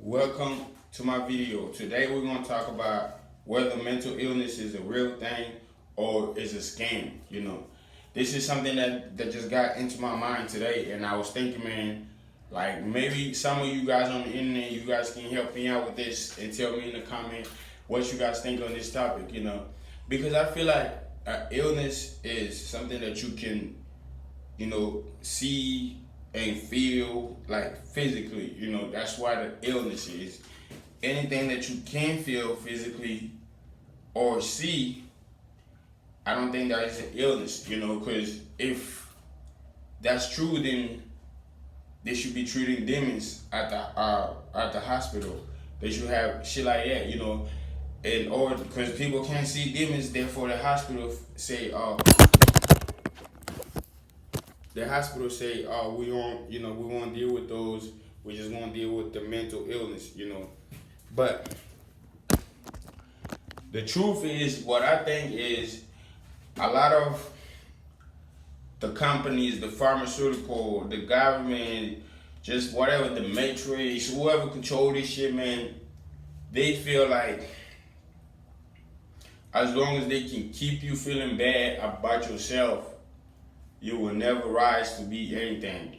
Welcome to my video. Today we're going to talk about whether mental illness is a real thing or is a scam. This is something that just got into my mind today, and I was thinking, man, like maybe some of you guys on the internet, you guys can help me out with this and tell me in the comment what you guys think on this topic, because I feel like illness is something that you can, see and feel like physically. That's why the illness is anything that you can feel physically or see. I don't think that is an illness, because if that's true, then they should be treating demons at the hospital. They should have shit like that, and or because people can't see demons, therefore the hospital say, we won't deal with those. We just want to deal with the mental illness. But the truth is, what I think is, a lot of the companies, the pharmaceutical, the government, just whatever, the matrix, whoever control this shit, man, they feel like as long as they can keep you feeling bad about yourself, you will never rise to be anything.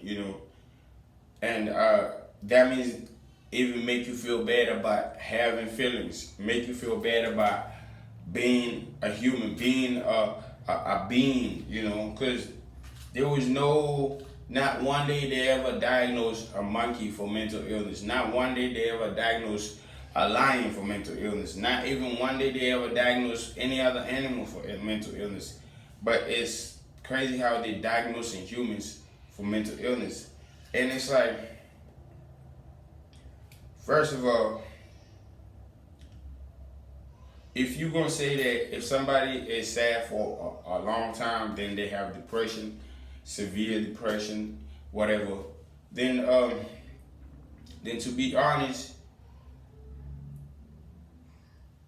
And that means even make you feel bad about having feelings, make you feel bad about being a human, being a being, because there was not one day they ever diagnosed a monkey for mental illness, not one day they ever diagnosed a lion for mental illness, not even one day they ever diagnosed any other animal for mental illness. But it's crazy how they diagnosing humans for mental illness. And it's like, first of all, if you're gonna say that if somebody is sad for a long time, then they have depression, severe depression, whatever, then to be honest,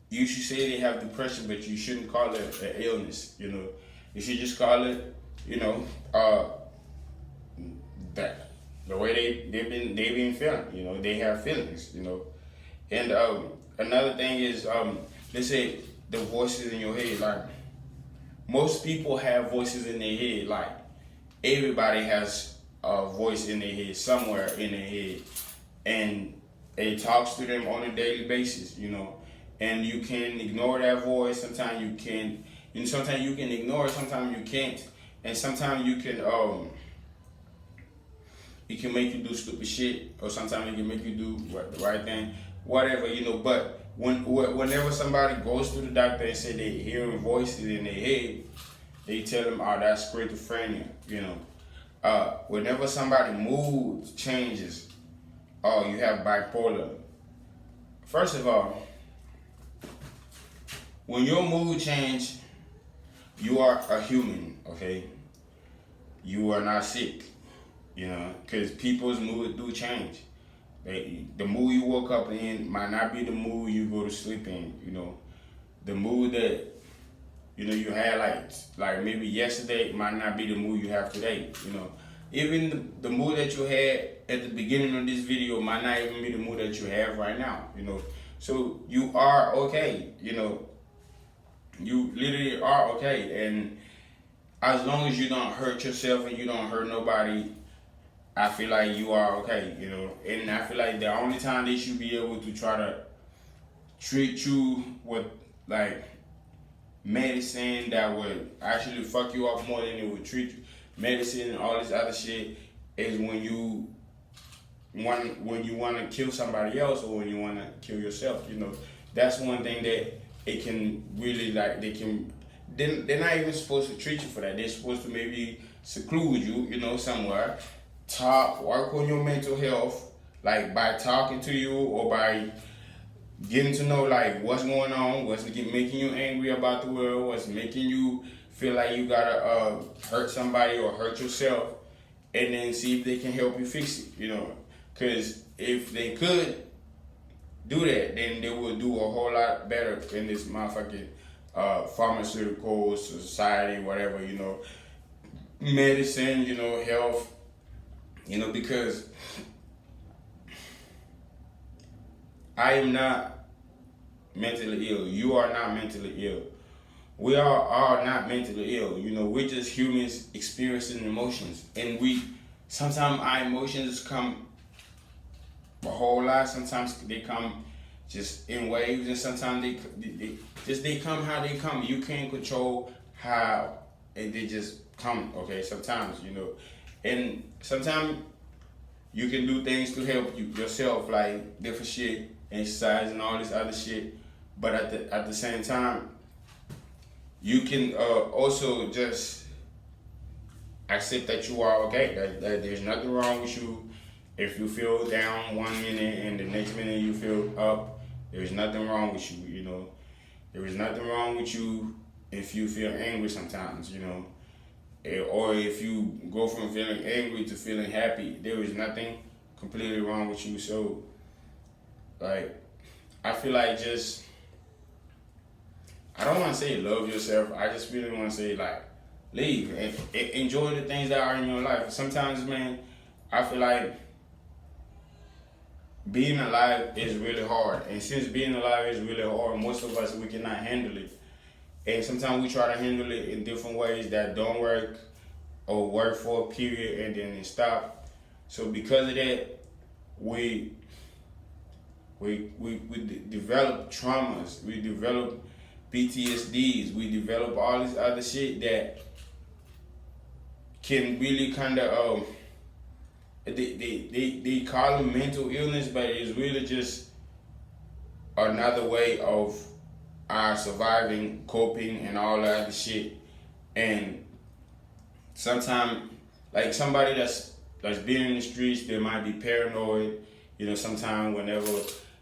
you should say they have depression, but you shouldn't call it an illness. You should just call it, that the way they've been feeling. They have feelings. And another thing is, let's say the voices in your head. Like, most people have voices in their head. Like, everybody has a voice in their head, somewhere in their head, and it talks to them on a daily basis. And you can ignore that voice. Sometimes you can. Sometimes you can ignore it. Sometimes you can't. And sometimes you can. It can make you do stupid shit, or sometimes it can make you do the right thing, whatever. But whenever somebody goes to the doctor and say they're hearing voices in their head, they tell them, "Oh, that's schizophrenia." Whenever somebody mood changes, oh, you have bipolar. First of all, when your mood change, you are a human, okay? You are not sick, because people's mood do change. The mood you woke up in might not be the mood you go to sleep in, The mood that, you had like maybe yesterday might not be the mood you have today, Even the mood that you had at the beginning of this video might not even be the mood that you have right now, So you are okay, You literally are okay, and as long as you don't hurt yourself and you don't hurt nobody, I feel like you are okay, And I feel like the only time they should be able to try to treat you with like medicine that would actually fuck you up more than it would treat you, medicine and all this other shit, is when you want to kill somebody else, or when you want to kill yourself. That's one thing that it can really, like, they're not even supposed to treat you for that. They're supposed to maybe seclude you, somewhere, work on your mental health, like by talking to you or by getting to know like what's going on, what's making you angry about the world, what's making you feel like you gotta hurt somebody or hurt yourself, and then see if they can help you fix it, Because if they could do that, then they would do a whole lot better in this motherfucking pharmaceutical society, whatever, medicine, health, because I am not mentally ill. You are not mentally ill. We are not mentally ill. You know, we're just humans experiencing emotions, and we sometimes our emotions come a whole lot. Sometimes they come just in waves, and sometimes they come how they come. You can't control how they just come. Okay, sometimes you know, and sometimes you can do things to help you yourself, like different shit, exercise and all this other shit. But at the same time, you can also just accept that you are okay. That there's nothing wrong with you. If you feel down 1 minute and the next minute you feel up, there's nothing wrong with you. You know, there is nothing wrong with you if you feel angry sometimes. You know, or if you go from feeling angry to feeling happy, there is nothing completely wrong with you. So, like, I feel like just I don't want to say love yourself. I just really want to say like leave and enjoy the things that are in your life. Sometimes, man, I feel like being alive is really hard, and since being alive is really hard, most of us we cannot handle it. And sometimes we try to handle it in different ways that don't work or work for a period and then it stop. So because of that, we develop traumas, we develop PTSDs, we develop all this other shit that can really kind of they call it mental illness, but it's really just another way of our surviving, coping, and all that other shit. And sometimes, like somebody that's been in the streets, they might be paranoid. You know, sometimes whenever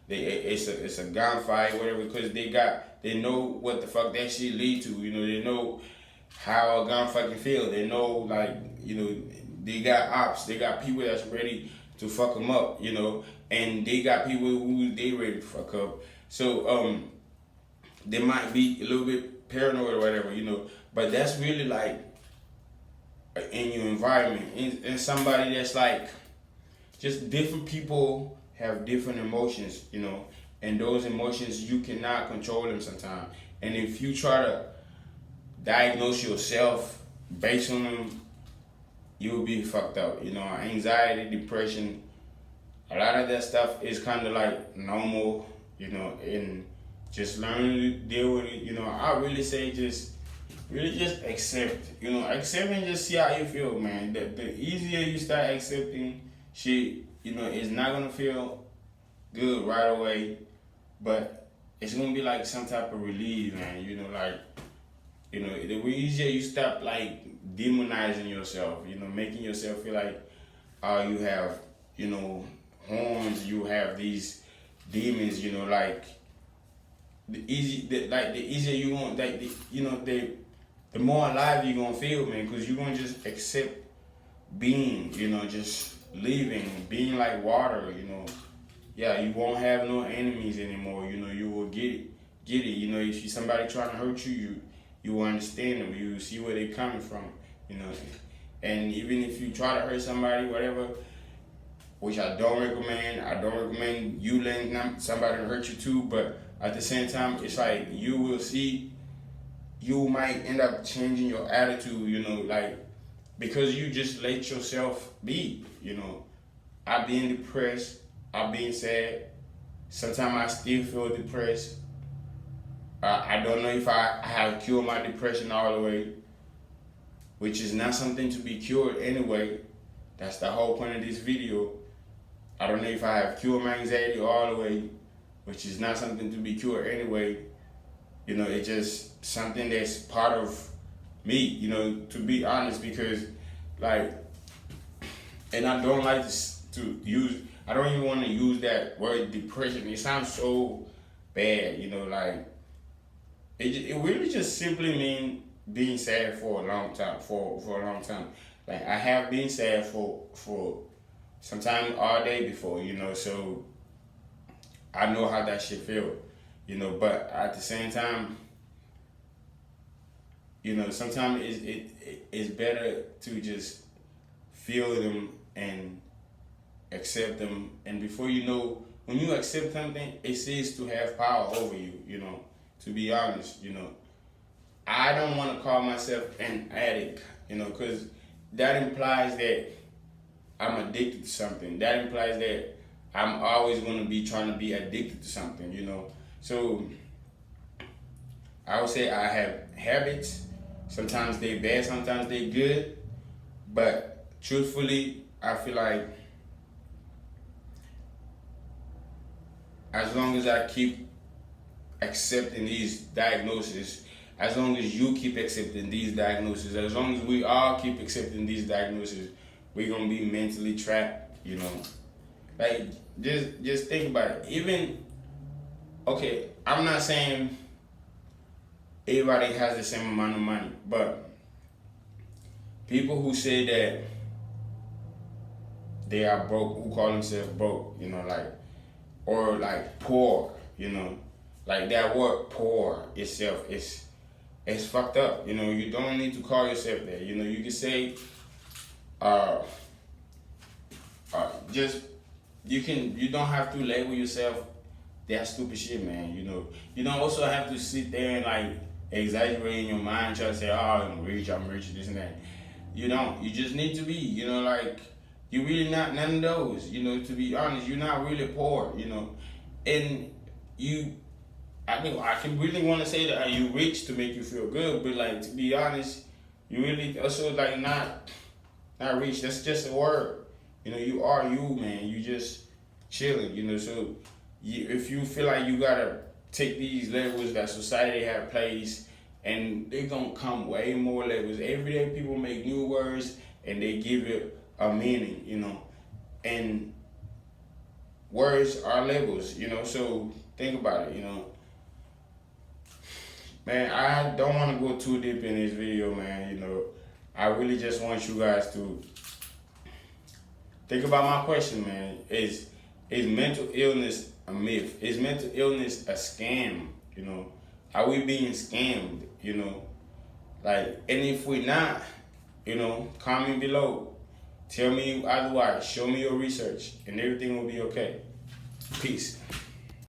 it's a gunfight, whatever, because they know what the fuck that shit lead to. You know, they know how a gunfight can feel. They know, like, you know, they got ops, they got people that's ready to fuck them up. You know, and they got people who they ready to fuck up. So they might be a little bit paranoid or whatever. You know, but that's really like in your environment, and somebody that's like just different people have different emotions, you know, and those emotions you cannot control them sometimes. And if you try to diagnose yourself based on them, you'll be fucked up. You know, anxiety, depression, a lot of that stuff is kind of like normal, you know, and just learning to deal with it. You know, I really say just really just accept, you know, accept and just see how you feel, man. The easier you start accepting shit, you know, it's not gonna feel good right away, but it's gonna be like some type of relief, man. You know, like, you know, the easier you stop like demonizing yourself, you know, making yourself feel like you have, you know, horns, you have these demons, you know, like the easier you want, like you know, the more alive you're gonna feel, man, because you're gonna just accept being, you know, just living, being like water, you know. Yeah, you won't have no enemies anymore, you know, you will get it, you know, if you somebody trying to hurt you, you will understand them, you will see where they're coming from, you know. And even if you try to hurt somebody, whatever, which I don't recommend you letting somebody hurt you too, but at the same time, it's like you will see, you might end up changing your attitude, you know, like, because you just let yourself be, you know. I've been depressed, I've been sad, sometimes I still feel depressed. I don't know if I have cured my depression all the way, which is not something to be cured anyway. That's the whole point of this video. I don't know if I have cured my anxiety all the way, which is not something to be cured anyway. You know, it's just something that's part of me, you know, to be honest, because like, and I don't like to use, I don't even want to use that word depression. It sounds so bad, you know, like, it really just simply means being sad for a long time, for a long time. Like, I have been sad for sometime all day before, you know, so I know how that shit feel, you know, but at the same time, you know, sometimes it's better to just feel them and accept them, and before you know, when you accept something, it ceases to have power over you. To be honest, I don't want to call myself an addict, because that implies that I'm addicted to something. That implies that I'm always going to be trying to be addicted to something. So I would say I have habits. Sometimes they bad, sometimes they good. But truthfully, I feel like as long as I keep accepting these diagnoses, as long as you keep accepting these diagnoses, as long as we all keep accepting these diagnoses, we're gonna be mentally trapped. Like just think about it. Even okay, I'm not saying everybody has the same amount of money, but people who say that they are broke, who call themselves broke, or like poor, like that word poor itself is it's fucked up. You don't need to call yourself that. You can say just you don't have to label yourself that stupid shit, man. You don't also have to sit there and like exaggerate in your mind, try to say, oh, I'm rich, this and that. You don't. You just need to be, like you're really not none of those. To be honest, you're not really poor. And I can really want to say that you rich to make you feel good, but like to be honest, you really also like not rich. That's just a word. You are you, man. You just chilling. So if you feel like you gotta take these labels that society have placed, and they gonna come way more labels. Every day people make new words and they give it a meaning. And words are labels. So think about it. Man, I don't want to go too deep in this video, man. I really just want you guys to think about my question, man. Is mental illness a myth? Is mental illness a scam? Are we being scammed? And if we're not, comment below. Tell me otherwise. Show me your research, and everything will be okay. Peace.